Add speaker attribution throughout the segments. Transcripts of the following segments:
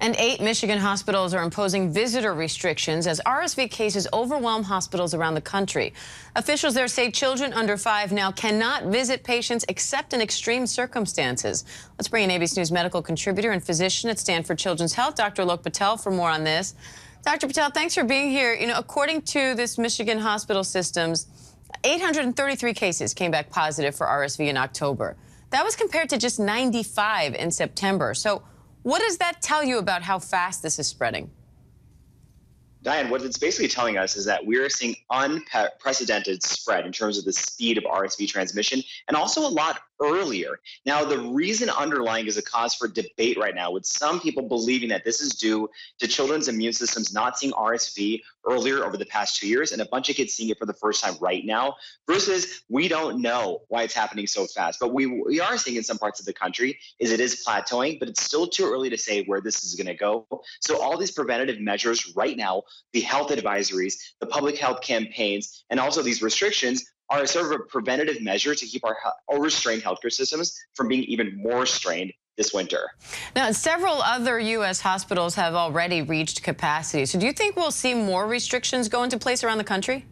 Speaker 1: And 8 Michigan hospitals are imposing visitor restrictions as RSV cases overwhelm hospitals around the country. Officials there say children under 5 now cannot visit patients except in extreme circumstances. Let's bring in ABC News medical contributor and physician at Stanford Children's Health, Dr. Alok Patel, for more on this. Dr. Patel, thanks for being here. According to this Michigan hospital systems, 833 cases came back positive for RSV in October. That was compared to just 95 in September. So what does that tell you about how fast this is spreading?
Speaker 2: Diane, what it's basically telling us is that we're seeing unprecedented spread in terms of the speed of RSV transmission, and also a lot earlier. Now, the reason underlying is a cause for debate right now, with some people believing that this is due to children's immune systems not seeing RSV earlier over the past 2 years, and a bunch of kids seeing it for the first time right now, versus we don't know why it's happening so fast. But we are seeing in some parts of the country is it is plateauing, but it's still too early to say where this is going to go. So all these preventative measures right now, the health advisories, the public health campaigns, and also these restrictions are sort of a preventative measure to keep our overstrained healthcare systems from being even more strained this winter.
Speaker 1: Now, several other U.S. hospitals have already reached capacity. So do you think we'll see more restrictions go into place around the country?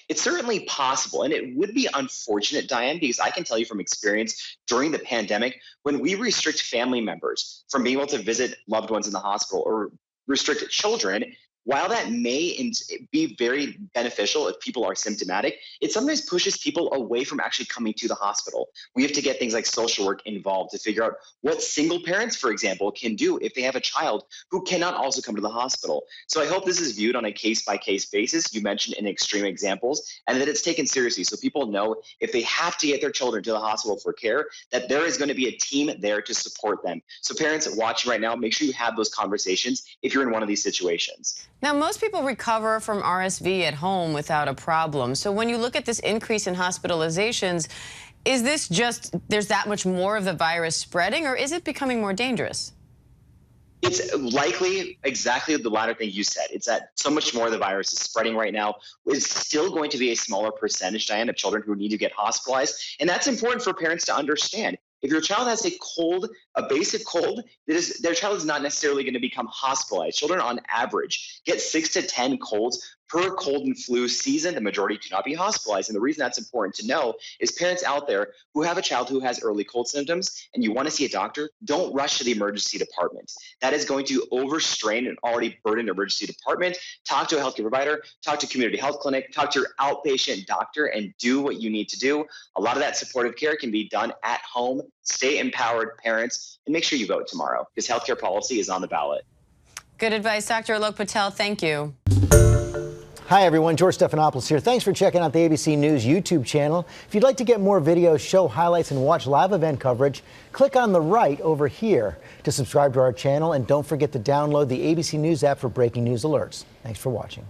Speaker 2: It's certainly possible, and it would be unfortunate, Diane, because I can tell you from experience during the pandemic, when we restrict family members from being able to visit loved ones in the hospital or restrict children, while that may be very beneficial if people are symptomatic, it sometimes pushes people away from actually coming to the hospital. We have to get things like social work involved to figure out what single parents, for example, can do if they have a child who cannot also come to the hospital. So I hope this is viewed on a case-by-case basis. You mentioned in extreme examples, and that it's taken seriously so people know if they have to get their children to the hospital for care, that there is going to be a team there to support them. So parents watching right now, make sure you have those conversations if you're in one of these situations.
Speaker 1: Now, most people recover from RSV at home without a problem. So when you look at this increase in hospitalizations, is this just there's that much more of the virus spreading, or is it becoming more dangerous?
Speaker 2: It's likely exactly the latter thing you said. It's that so much more of the virus is spreading right now. It's still going to be a smaller percentage, Diane, of children who need to get hospitalized. And that's important for parents to understand. If your child has a cold, a basic cold, their child is not necessarily going to become hospitalized. Children on average get 6 to 10 colds per cold and flu season. The majority do not be hospitalized. And the reason that's important to know is parents out there who have a child who has early cold symptoms and you want to see a doctor, don't rush to the emergency department. That is going to overstrain an already burdened emergency department. Talk to a healthcare provider, talk to a community health clinic, talk to your outpatient doctor, and do what you need to do. A lot of that supportive care can be done at home. Stay empowered, parents, and make sure you vote tomorrow because healthcare policy is on the ballot.
Speaker 1: Good advice, Dr. Alok Patel. Thank you.
Speaker 3: Hi, everyone. George Stephanopoulos here. Thanks for checking out the ABC News YouTube channel. If you'd like to get more videos, show highlights, and watch live event coverage, click on the right over here to subscribe to our channel. And don't forget to download the ABC News app for breaking news alerts. Thanks for watching.